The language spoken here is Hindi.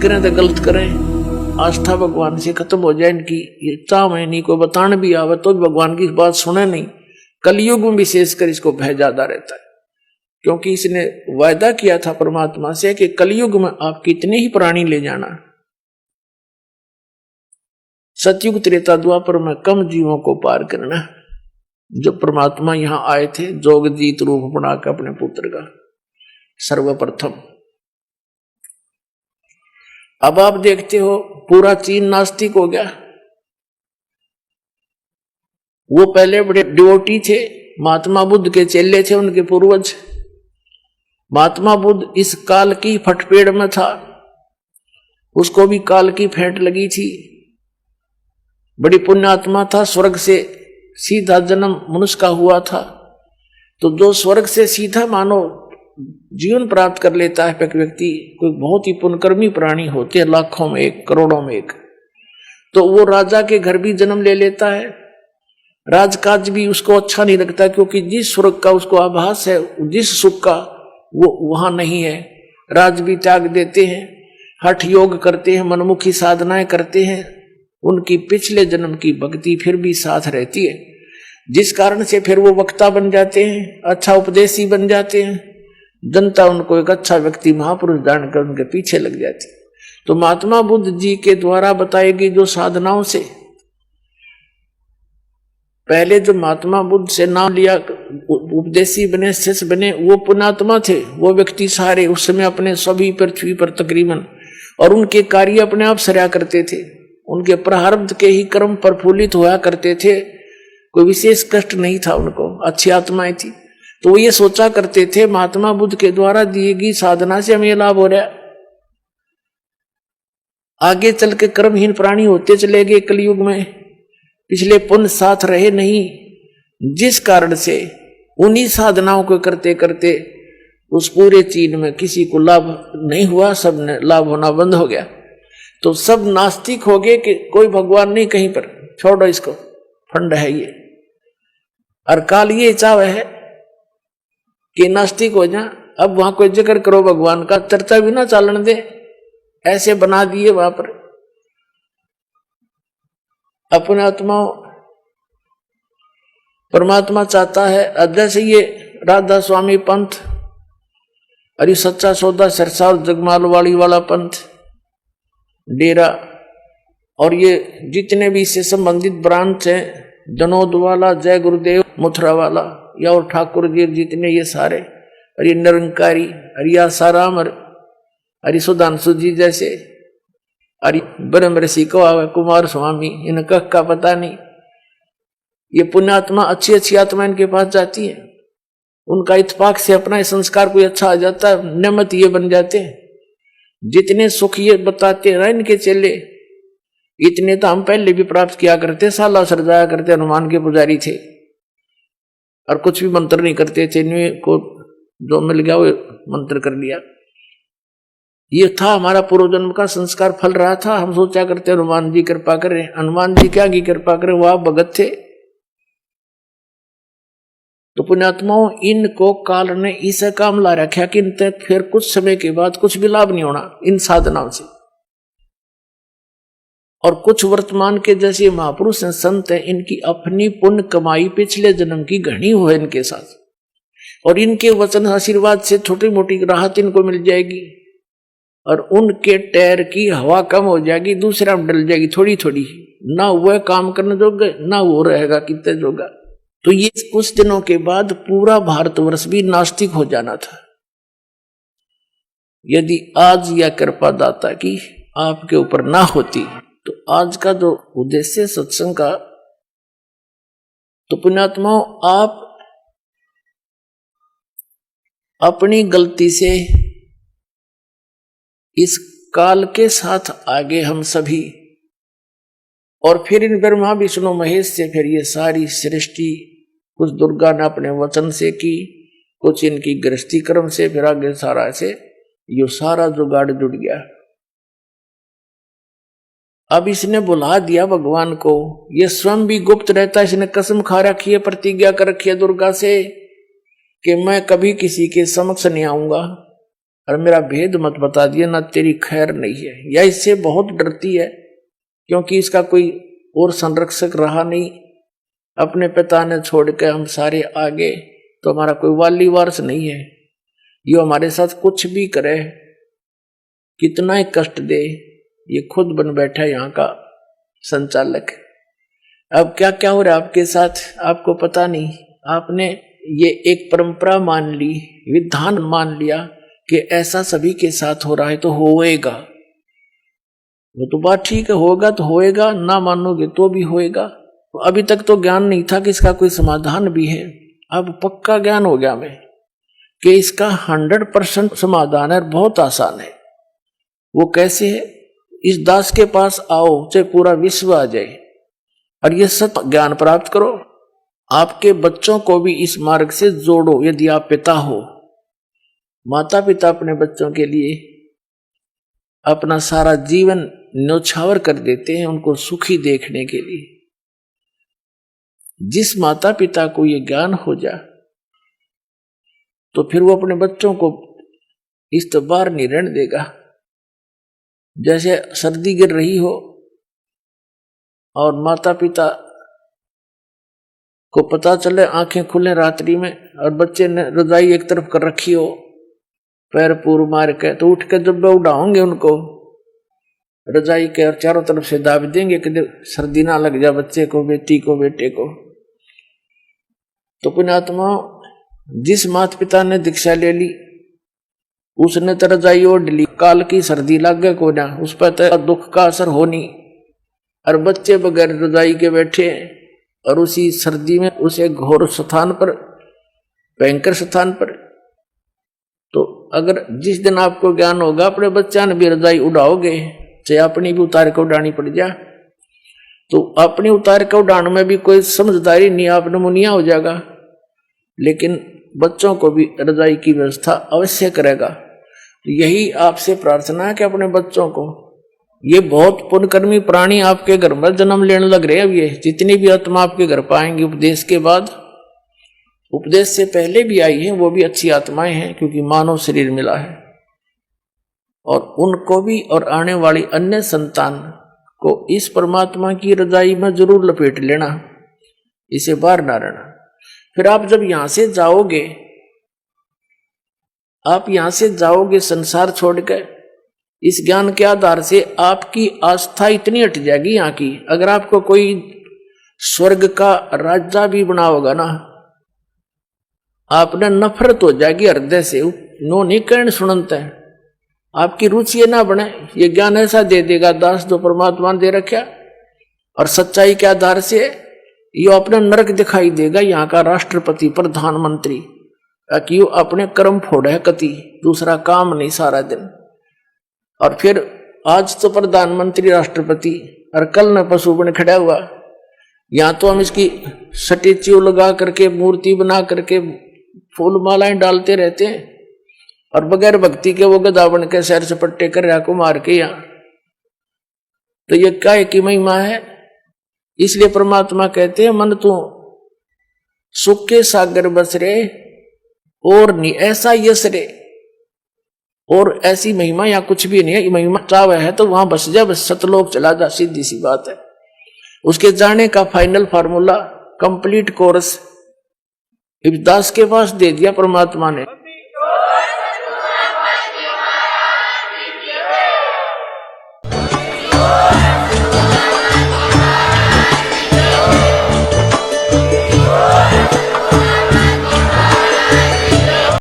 करें तो गलत करें, आस्था भगवान से खत्म हो जाए इनकी। ये चाह में नहीं कोई बताने भी आवे तो भगवान की बात सुने नहीं। कलयुग में विशेषकर इसको भय ज्यादा रहता है, क्योंकि इसने वायदा किया था परमात्मा से कि कलयुग में आप कितने ही प्राणी ले जाना, सतयुग त्रेता द्वापर में कम जीवों को पार करना। जब परमात्मा यहां आए थे जोगजीत रूप बनाकर अपने पुत्र का सर्वप्रथम। अब आप देखते हो पूरा चीन नास्तिक हो गया। वो पहले बड़े डिवोटी थे, महात्मा बुद्ध के चेले थे, उनके पूर्वज। महात्मा बुद्ध इस काल की फटपेड़ में था, उसको भी काल की फेंट लगी थी। बड़ी पुण्यात्मा था, स्वर्ग से सीधा जन्म मनुष्य का हुआ था। तो जो स्वर्ग से सीधा मानो जीवन प्राप्त कर लेता है एक व्यक्ति, कोई बहुत ही पुण्यकर्मी प्राणी होते हैं, लाखों में एक, करोड़ों में एक, तो वो राजा के घर भी जन्म ले लेता है। राजकाज भी उसको अच्छा नहीं लगता, क्योंकि जिस स्वर्ग का उसको आभास है, जिस सुख का, वो वहां नहीं है। राज भी त्याग देते हैं, हठ योग करते हैं, मनमुखी साधनाएं करते हैं। उनकी पिछले जन्म की भक्ति फिर भी साथ रहती है, जिस कारण से फिर वो वक्ता बन जाते हैं, अच्छा उपदेशी बन जाते हैं। जनता उनको एक अच्छा व्यक्ति, महापुरुष जानकर उनके पीछे लग जाती। तो महात्मा बुद्ध जी के द्वारा बताई गई जो साधनाओं से, पहले जो महात्मा बुद्ध से नाम लिया, उपदेशी बने, शिष्य बने, वो पुण्यात्मा थे। वो व्यक्ति सारे उस समय अपने सभी पृथ्वी पर तकरीबन, और उनके कार्य अपने आप सरा करते थे। उनके प्रारब्ध के ही कर्म प्रफुल्लित हुआ करते थे, कोई विशेष कष्ट नहीं था उनको, अच्छी आत्माएं थी। तो वो ये सोचा करते थे महात्मा बुद्ध के द्वारा दिए गई साधना से हमें लाभ हो रहा है, आगे चल के कर्महीन प्राणी होते चले गए कलयुग में, पिछले पुण्य साथ रहे नहीं, जिस कारण से उन्हीं साधनाओं को करते करते उस पूरे चीन में किसी को लाभ नहीं हुआ, सब ने लाभ होना बंद हो गया। तो सब नास्तिक हो गए कि कोई भगवान नहीं कहीं पर, छोड़ो इसको, फंड है ये। और काल ये चाव है कि नास्तिक हो जा, अब वहां कोई जिक्र करो भगवान का, चर्चा भी ना चालन दे, ऐसे बना दिए वहां पर अपने आत्मा। परमात्मा चाहता है, अध्यय से ये राधा स्वामी पंथ, अरे सच्चा सौदा सिरसा और जगमालवाड़ी वाला पंथ, डेरा, और ये जितने भी इससे संबंधित ब्रांच हैं, जनोद वाला, जय गुरुदेव, मथुरा वाला, या और ठाकुर जी, जितने ये सारे, अरे निरंकारी, अरे आसाराम, अरे सुधांशु जी जैसे, अरे ब्रह्म ऋषि को आवे, कुमार स्वामी, इनका का पता नहीं। ये पुण्यात्मा, अच्छी अच्छी आत्मा इनके पास जाती है, उनका इत्तेफाक से अपना संस्कार कोई अच्छा आ जाता है, नियमित ये बन जाते हैं। जितने सुख ये बताते हैं इनके चेले, इतने तो हम पहले भी प्राप्त किया करते, साला सरजाया करते, हनुमान के पुजारी थे, और कुछ भी मंत्र नहीं करते थे, इन्हें को जो मिल गया वो मंत्र कर लिया। ये था हमारा पूर्व जन्म का संस्कार फल रहा था। हम सोचा करते हनुमान जी कृपा करें, हनुमान जी क्या की कृपा करें, वो आप भगत थे। तो पुण्यात्माओं, इनको काल ने इस काम ला रखा कि इन तक फिर कुछ समय के बाद कुछ भी लाभ नहीं होना इन साधनाओं से। और कुछ वर्तमान के जैसे महापुरुष हैं, संत हैं, इनकी अपनी पुण्य कमाई पिछले जन्म की घनी हो है इनके साथ, और इनके वचन आशीर्वाद से छोटी मोटी राहत इनको मिल जाएगी, और उनके टैर की हवा कम हो जाएगी, दूसरा में डल जाएगी थोड़ी थोड़ी, ना वह काम करने जोगा, ना वो रहेगा कितने जोगा। तो ये कुछ दिनों के बाद पूरा भारतवर्ष भी नास्तिक हो जाना था, यदि आज यह कृपा दाता की आपके ऊपर ना होती। तो आज का जो उद्देश्य सत्संग का, तो पुण्यात्माओं, आप अपनी गलती से इस काल के साथ आगे हम सभी, और फिर इन ब्रह्मा विष्णु महेश से फिर ये सारी सृष्टि, कुछ दुर्गा ने अपने वचन से की, कुछ इनकी गृहस्थी कर्म से, फिर आगे सारा ऐसे ये सारा जुगाड़ जुड़ गया। अब इसने बुला दिया भगवान को, ये स्वयं भी गुप्त रहता है, इसने कसम खा रखी है, प्रतिज्ञा कर रखी है दुर्गा से कि मैं कभी किसी के समक्ष नहीं आऊंगा, और मेरा भेद मत बता दिया ना, तेरी खैर नहीं है। या इससे बहुत डरती है, क्योंकि इसका कोई और संरक्षक रहा नहीं। अपने पिता ने छोड़ के हम सारे आगे, तो हमारा कोई वाली वारस नहीं है। ये हमारे साथ कुछ भी करे, कितना ही कष्ट दे, ये खुद बन बैठा है यहाँ का संचालक। अब क्या क्या हो रहा है आपके साथ आपको पता नहीं। आपने ये एक परंपरा मान ली, विधान मान लिया कि ऐसा सभी के साथ हो रहा है तो होएगा। वो तो बात ठीक है, होगा तो होएगा, ना मानोगे तो भी होएगा। तो अभी तक तो ज्ञान नहीं था कि इसका कोई समाधान भी है। अब पक्का ज्ञान हो गया हमें कि इसका 100% समाधान है, बहुत आसान है। वो कैसे है? इस दास के पास आओ, चाहे पूरा विश्व आ जाए, और ये सत्य ज्ञान प्राप्त करो। आपके बच्चों को भी इस मार्ग से जोड़ो। यदि आप पिता हो, माता पिता अपने बच्चों के लिए अपना सारा जीवन न्यौछावर कर देते हैं उनको सुखी देखने के लिए। जिस माता पिता को ये ज्ञान हो जाए तो फिर वो अपने बच्चों को इस तो बाहर नहीं रहने देगा। जैसे सर्दी गिर रही हो और माता पिता को पता चले, आंखें खुले रात्रि में, और बच्चे ने रजाई एक तरफ कर रखी हो, पैर पूर मार के, तो उठ के जब उड़ाओगे उनको रजाई के और चारों तरफ से दाब देंगे कि सर्दी ना लग जाए बच्चे को, बेटी को, बेटे को। तो पुण्यात्मा, जिस माता पिता ने दीक्षा ले ली उसने तो रजाई ओढ़ ली, काल की सर्दी लग गए को ना, उस पर तो दुख का असर हो नहीं। और बच्चे बगैर रजाई के बैठे और उसी सर्दी में उसे घोर स्थान पर, भयंकर स्थान पर। तो अगर जिस दिन आपको ज्ञान होगा अपने बच्चा ने भी रजाई उड़ाओगे, चाहे अपनी भी उतार के उड़ानी पड़ जाए, तो अपनी उतार के उड़ाने में भी कोई समझदारी नहीं, आप नमूनिया हो जाएगा। लेकिन बच्चों को भी रजाई की व्यवस्था अवश्य करेगा। तो यही आपसे प्रार्थना है कि अपने बच्चों को, ये बहुत पुण्यकर्मी प्राणी आपके घर में जन्म लेने लग रहे हैं। अब ये जितनी भी आत्मा आपके घर पाएंगे उपदेश के बाद, उपदेश से पहले भी आई है, वो भी अच्छी आत्माएं हैं, क्योंकि मानव शरीर मिला है। और उनको भी और आने वाली अन्य संतान को इस परमात्मा की रजाई में जरूर लपेट लेना, इसे बाहर ना रहना। फिर आप जब यहां से जाओगे, आप यहां से जाओगे संसार छोड़कर, इस ज्ञान के आधार से आपकी आस्था इतनी हट जाएगी यहाँ की। अगर आपको कोई स्वर्ग का राजा भी बना होगा ना, आपने नफरत हो जाएगी हृदय से, नो नहीं कहने सुनते हैं। आपकी रुचि ना बने, ये ज्ञान ऐसा दे देगा दास जो परमात्मा ने दे रखा, और सच्चाई के आधार से ये अपने नरक दिखाई देगा यहाँ का राष्ट्रपति प्रधानमंत्री, ताकि वो अपने कर्म फोड़े कति, दूसरा काम नहीं सारा दिन। और फिर आज तो प्रधानमंत्री राष्ट्रपति और कल न पशु बन खड़ा हुआ। यहाँ तो हम इसकी स्टैच्यू लगा करके, मूर्ति बना करके फूल मालाएं डालते रहते हैं, और बगैर भक्ति के वो गधा बन के सैर सपट्टे कर रहा को मार के यहाँ। तो ये काय की महिमा है। इसलिए परमात्मा कहते हैं, मन तू सुख के सागर बस रे और नहीं ऐसा यश रे। और ऐसी महिमा यहाँ कुछ भी नहीं है। महिमा चावे है तो वहां बस जा, बस सतलोक चला जा, सीधी सी बात है। उसके जाने का फाइनल फार्मूला, कंप्लीट कोर्स दास के पास दे दिया परमात्मा ने।